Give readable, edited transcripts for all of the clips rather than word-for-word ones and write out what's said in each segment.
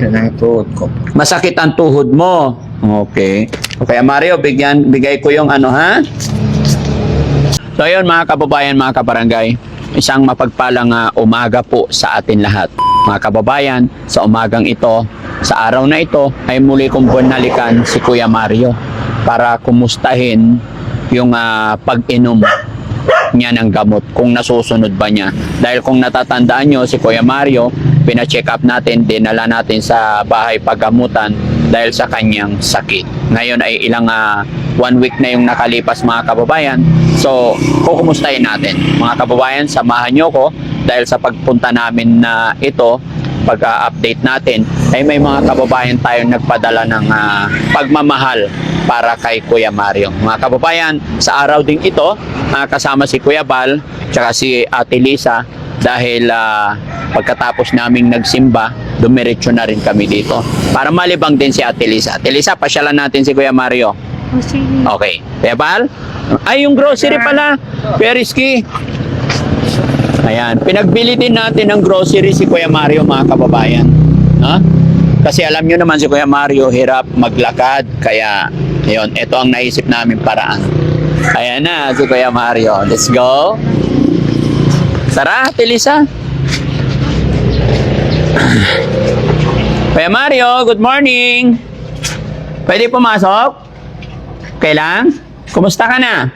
Yan ang tuhod ko. Masakit ang tuhod mo. Okay. Okay, Mario, bigay ko yung ano, ha? So, yun, mga kababayan, mga kabarangay. Isang mapagpalang umaga po sa atin lahat. Mga kababayan, sa umagang ito, sa araw na ito, ay muli kong binalikan si Kuya Mario para kumustahin yung pag-inom niya ng gamot, kung nasusunod ba niya. Dahil kung natatandaan nyo, si Kuya Mario, pina-check up natin, dinala natin sa bahay paggamutan dahil sa kanyang sakit. Ngayon ay ilang 1 week na yung nakalipas, mga kababayan. So, kukumustahin natin. Mga kababayan, samahan nyo ko dahil sa pagpunta namin na ito, pag-update natin, ay may mga kababayan tayong nagpadala ng pagmamahal para kay Kuya Mario. Mga kababayan, sa araw ding ito, kasama si Kuya Bal, tsaka si Ate Lisa, dahil pagkatapos naming nagsimba, dumiretso na rin kami dito. Para malibang din si Ate Lisa. Ate Lisa, pasyalan natin si Kuya Mario. Okay. Kuya Bal? Ay, yung grocery pala. Periski. Ayan. Pinagbili din natin ng grocery si Kuya Mario, mga kababayan. Ha? Kasi alam nyo naman si Kuya Mario, hirap maglakad. Kaya, yun, ito ang naisip namin paraan. Ayan na, si Kuya Mario. Let's go. Tara, Ate Lisa. Kuya Mario, good morning. Pwede pumasok? Okay lang? Kumusta ka na?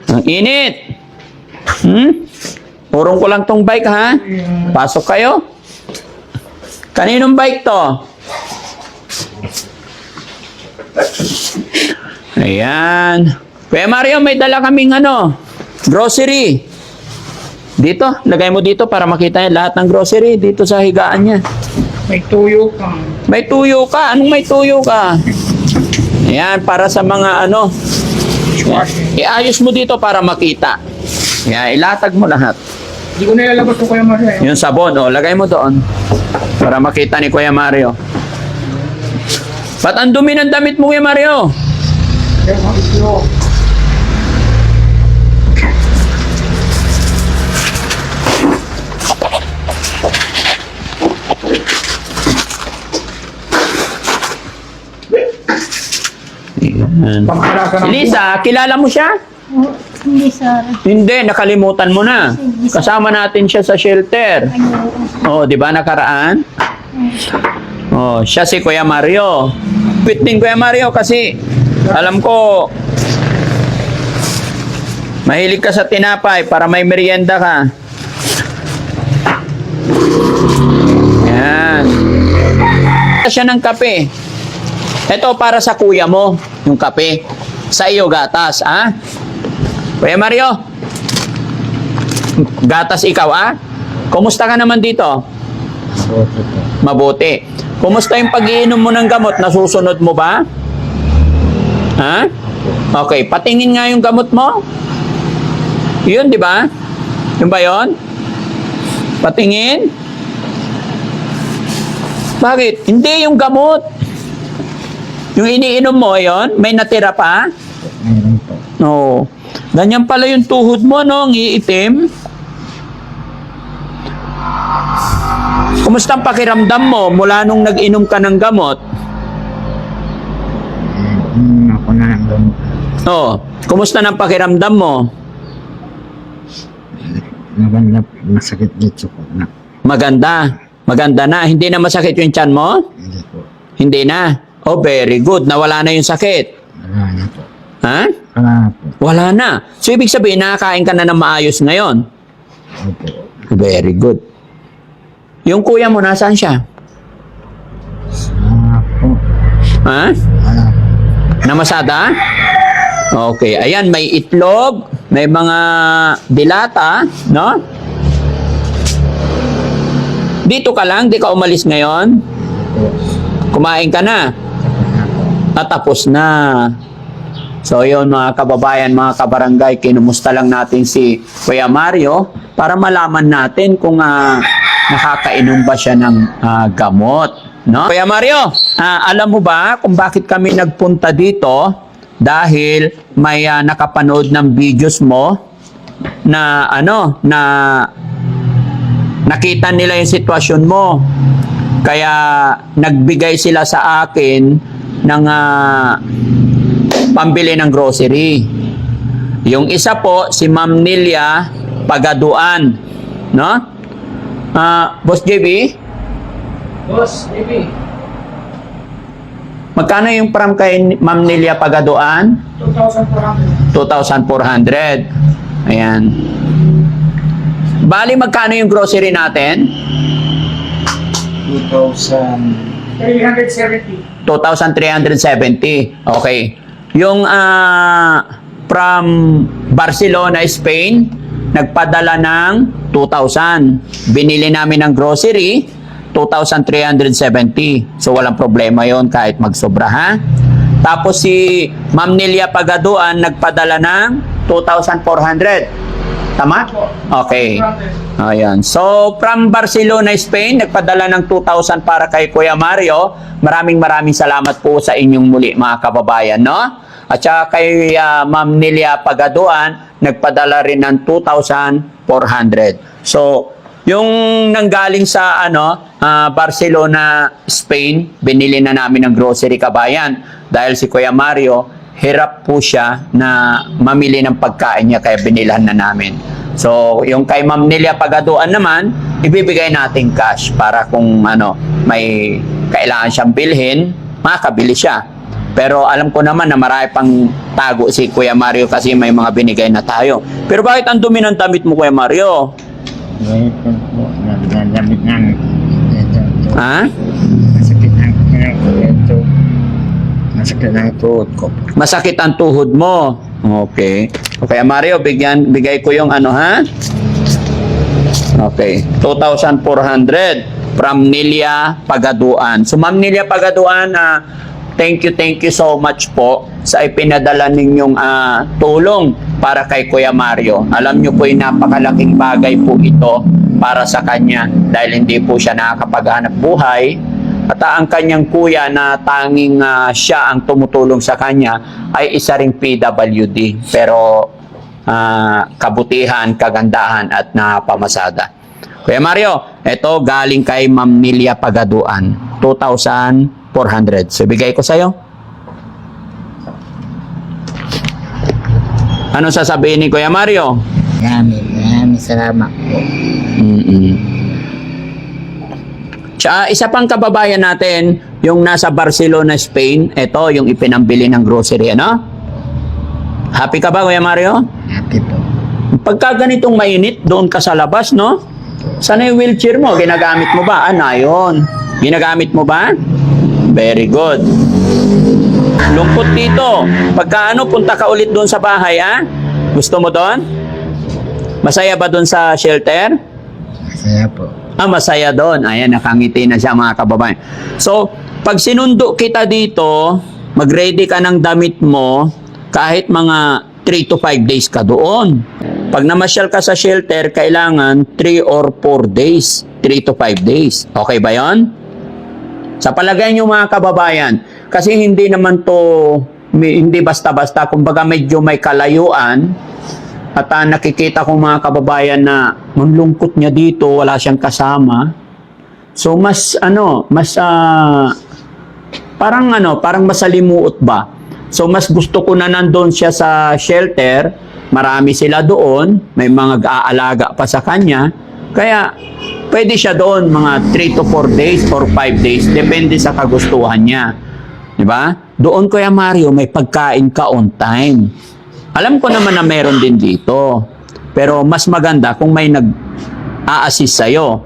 Ang init. Purong ko lang tong bike, ha? Pasok kayo. Kaninong bike to? Ayan. Kuya Mario, may dala kaming grocery. Dito, lagay mo dito para makita niya lahat ng grocery dito sa higaan niya. May tuyo ka. May tuyo ka? Anong may tuyo ka? Ayan, para sa mga iayos mo dito para makita. Ayan, ilatag mo lahat. Hindi ko nilalabas ko Kuya Mario. Yung sabon, lagay mo doon. Para makita ni Kuya Mario. Ba't ang dumi ng damit mo, Kuya Mario? Kaya makikyo. Ayan. Si Lisa, kilala mo siya? Hindi, sir. Hindi, nakalimutan mo na. Kasama natin siya sa shelter. Di ba nakaraan? Siya si Kuya Mario. Quit din Kuya Mario kasi alam ko mahilig ka sa tinapay para may merienda ka. Yan. Siya ng kape. Ito para sa kuya mo, yung kape. Sa iyo, gatas, ha? Kuya Mario, gatas ikaw, Kumusta ka naman dito? Mabuti. Kumusta yung pag-iinom mo ng gamot? Nasusunod mo ba? Ha? Okay, patingin nga yung gamot mo. Yun, di ba? Yun ba yun? Patingin. Bakit? Hindi yung gamot. Yung iniinom mo, yun? May natira pa? Mayroon po. No. Ganyan pala yung tuhod mo, no? Ang iitim. Kumusta ang pakiramdam mo mula nung nag-inom ka ng gamot? Ako na lang gamot. Kumusta ang pakiramdam mo? Maganda, masakit dito po na. Maganda. Maganda na. Hindi na masakit yung tiyan mo? Hindi po. Hindi na. Very good. Nawala na yung sakit. Wala na po. Ha? Wala na po. Wala na. So, ibig sabihin, nakakain ka na ng maayos ngayon. Opo. Very good. Yung kuya mo, nasaan siya? Sana po. Ha? Wala po. Namasada? Okay. Ayan, may itlog, may mga dilata, no? Dito ka lang? Di ka umalis ngayon? Kumain ka na? Tapos na. So yun mga kababayan, mga kabarangay, kinumusta lang natin si Kuya Mario para malaman natin kung nakakainom ba siya ng gamot. No? Kuya Mario, alam mo ba kung bakit kami nagpunta dito? Dahil may nakapanood ng videos mo na nakita nila yung sitwasyon mo. Kaya nagbigay sila sa akin ng pambili ng grocery. Yung isa po, si Ma'am Nelia Pagaduan. No? Boss JB? Boss, JB. Magkano yung from kay Ma'am Nelia Pagaduan? 2,400. 2,400. Ayan. Bali, magkano yung grocery natin? 370. 2,370. Okay. Yung from Barcelona, Spain, nagpadala ng 2,000. Binili namin ng grocery, 2,370. So, walang problema yon kahit magsobra, ha? Tapos si Ma'am Nelia Pagaduan nagpadala ng 2,400. Tama? Okay. Ayan. So, from Barcelona, Spain, nagpadala ng 2,000 para kay Kuya Mario. Maraming salamat po sa inyong muli, mga kababayan, no? At saka kay Ma'am Nelia Pagaduan, nagpadala rin ng 2,400. So, yung nanggaling sa Barcelona, Spain, binili na namin ng grocery, kabayan. Dahil si Kuya Mario, hirap po siya na mamili ng pagkain niya, kaya binilhan na namin. So, yung kay Ma'am Nelia Pagaduan naman, ibibigay natin cash para kung may kailangan siyang bilhin, makakabili siya. Pero alam ko naman na marami pang tago si Kuya Mario kasi may mga binigay na tayo. Pero bakit ang dumi ng damit mo, Kuya Mario? Ganito po. Nagdadamit namin. Ito. Ha? Masakit ang ito. Masakit ang tuhod ko. Masakit ang tuhod mo. Okay. Okay, Mario, bigay ko yung ha? Okay. 2,400 from Nelia Pagaduan. So, Ma'am Nelia Pagaduan, thank you so much po sa ipinadala ninyong tulong para kay Kuya Mario. Alam nyo po yung napakalaking bagay po ito para sa kanya dahil hindi po siya nakakapaghanap buhay. At ang kanyang kuya na tanging siya ang tumutulong sa kanya ay isa ring PWD. Pero kabutihan, kagandahan at napamasada. Kuya Mario, ito galing kay Ma'am Nelia Pagaduan. 2,400. So, bigay ko sa'yo. Ano sasabihin ni Kuya Mario? Maraming salamat po. Tsaka, isa pang kababayan natin, yung nasa Barcelona, Spain, ito yung ipinambili ng grocery, Happy ka ba, Kuya Mario? Happy po. Pagka ganitong mainit, doon ka sa labas, no? Sana yung wheelchair mo, ginagamit mo ba? Yun. Ginagamit mo ba? Very good. Lungkot dito. Pagka punta ka ulit doon sa bahay, Gusto mo doon? Masaya ba doon sa shelter? Masaya po. Masaya doon. Ayan, nakangiti na siya, mga kababayan. So, pag sinundo kita dito, mag-ready ka ng damit mo, kahit mga 3 to 5 days ka doon. Pag namasyal ka sa shelter, kailangan 3 or 4 days. 3 to 5 days. Okay ba yon? Sa palagay nyo, mga kababayan, kasi hindi naman to, hindi basta-basta, kumbaga medyo may kalayuan, at nakikita ko, mga kababayan, na ang lungkot niya dito, wala siyang kasama. So, parang masalimuot ba? So, mas gusto ko na nandun siya sa shelter, marami sila doon, may mga aalaga pa sa kanya, kaya pwede siya doon mga 3 to 4 days or 5 days, depende sa kagustuhan niya. Diba? Doon, Kuya Mario, may pagkain ka on time. Alam ko naman na meron din dito. Pero mas maganda kung may nag-a-assist sa'yo.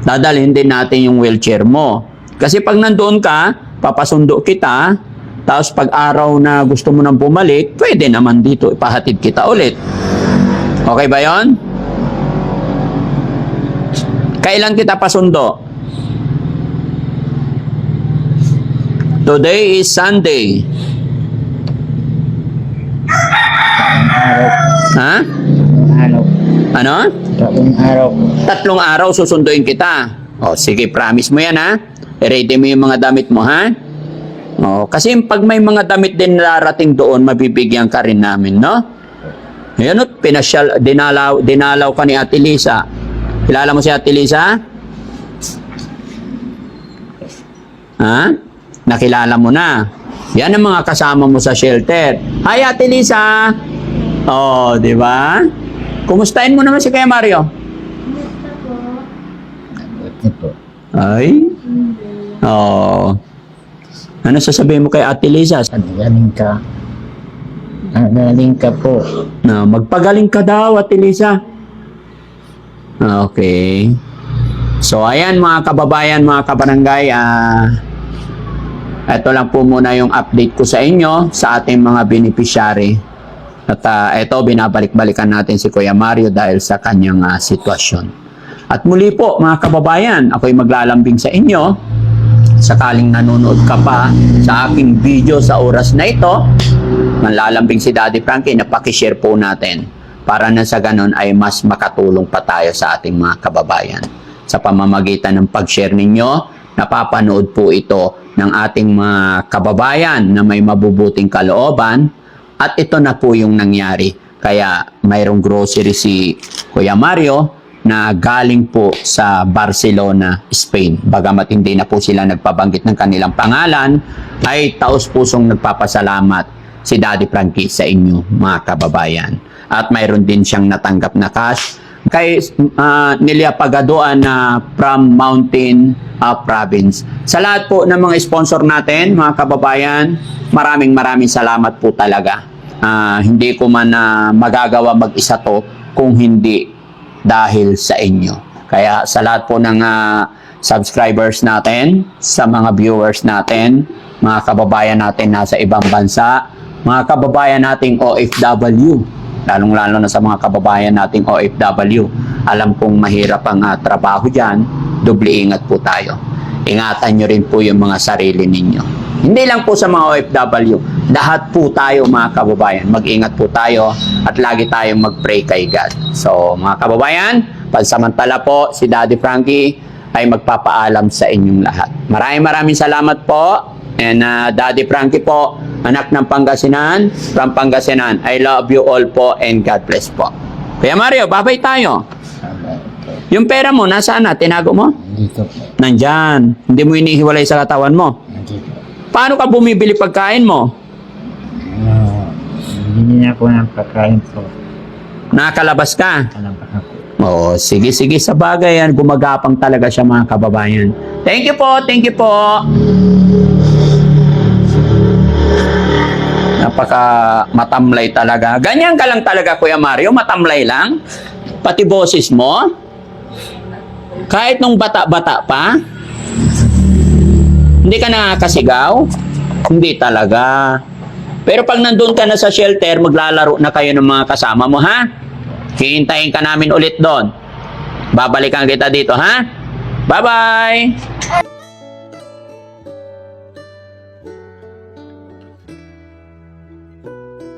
Dadalhin din natin yung wheelchair mo. Kasi pag nandoon ka, papasundo kita, tapos pag araw na gusto mo nang bumalik, pwede naman dito, ipahatid kita ulit. Okay ba yon? Kailan kita pasundo? Today is Sunday. Ha? Araw. Ano? 3 araw po. 3 araw susunduin kita. Sige, promise mo yan, ha? I-ready mo yung mga damit mo, ha? Kasi pag may mga damit din narating doon, mabibigyan ka rin namin, no? Ayan, dinalaw ka ni Ate Lisa. Kilala mo si Ate Lisa? Ha? Nakilala mo na. Yan ang mga kasama mo sa shelter. Hi, Ate Lisa. Oh, di ba? Kumustahin mo naman si Kuya Mario? Kumusta po? Mabuti po. Ay. Oh. Ano sasabihin mo kay Ate Lisa? Galing ka. Galing ka po. No, magpagaling ka daw, Ate Lisa. Okay. So, ayan mga kababayan, mga kabarangay, ito lang po muna yung update ko sa inyo sa ating mga beneficiary. At ito, binabalik-balikan natin si Kuya Mario dahil sa kanyang sitwasyon. At muli po, mga kababayan, ako'y maglalambing sa inyo. Sakaling nanonood ka pa sa aking video sa oras na ito, manlalambing si Daddy Frankie na pakishare po natin para na sa ganun ay mas makatulong pa tayo sa ating mga kababayan. Sa pamamagitan ng pag-share ninyo, napapanood po ito ng ating mga kababayan na may mabubuting kalooban at ito na po yung nangyari. Kaya mayroong grocery si Kuya Mario na galing po sa Barcelona, Spain. Bagamat hindi na po sila nagpabanggit ng kanilang pangalan, ay taos-pusong nagpapasalamat si Daddy Frankie sa inyo, mga kababayan. At mayroon din siyang natanggap na cash kay Nelia Pagaduan na from Mountain Province. Sa lahat po ng mga sponsor natin, mga kababayan, maraming salamat po talaga. Hindi ko man magagawa mag-isa to kung hindi dahil sa inyo. Kaya sa lahat po ng subscribers natin, sa mga viewers natin, mga kababayan natin nasa ibang bansa, mga kababayan nating OFW, lalong-lalo na sa mga kababayan nating OFW, alam kong mahirap ang trabaho dyan, doble ingat po tayo. Ingatan nyo rin po yung mga sarili ninyo. Hindi lang po sa mga OFW, lahat po tayo mga kababayan, mag-ingat po tayo at lagi tayong mag-pray kay God. So mga kababayan, pansamantala po si Daddy Frankie ay magpapaalam sa inyong lahat. Maraming salamat po. And Daddy Frankie po, anak ng Pangasinan, from Pangasinan. I love you all po and God bless po. Kuya Mario, babay tayo. Yung pera mo, nasaan na? Tinago mo? Dito po. Nandyan. Hindi mo inihiwalay sa katawan mo. Dito. Paano ka bumibili pagkain mo? Hindi niya po ng pagkain po. Nakakalabas ka? Alam ba ako? Oo, sige sa bagay yan. Gumagapang talaga siya mga kababayan. Thank you po. Napaka matamlay talaga. Ganyan ka lang talaga, Kuya Mario, matamlay lang. Pati boses mo. Kahit nung bata-bata pa, hindi ka nakakasigaw? Hindi talaga. Pero pag nandun ka na sa shelter, maglalaro na kayo ng mga kasama mo, ha? Hihintayin ka namin ulit doon. Babalikan kita dito, ha? Bye-bye!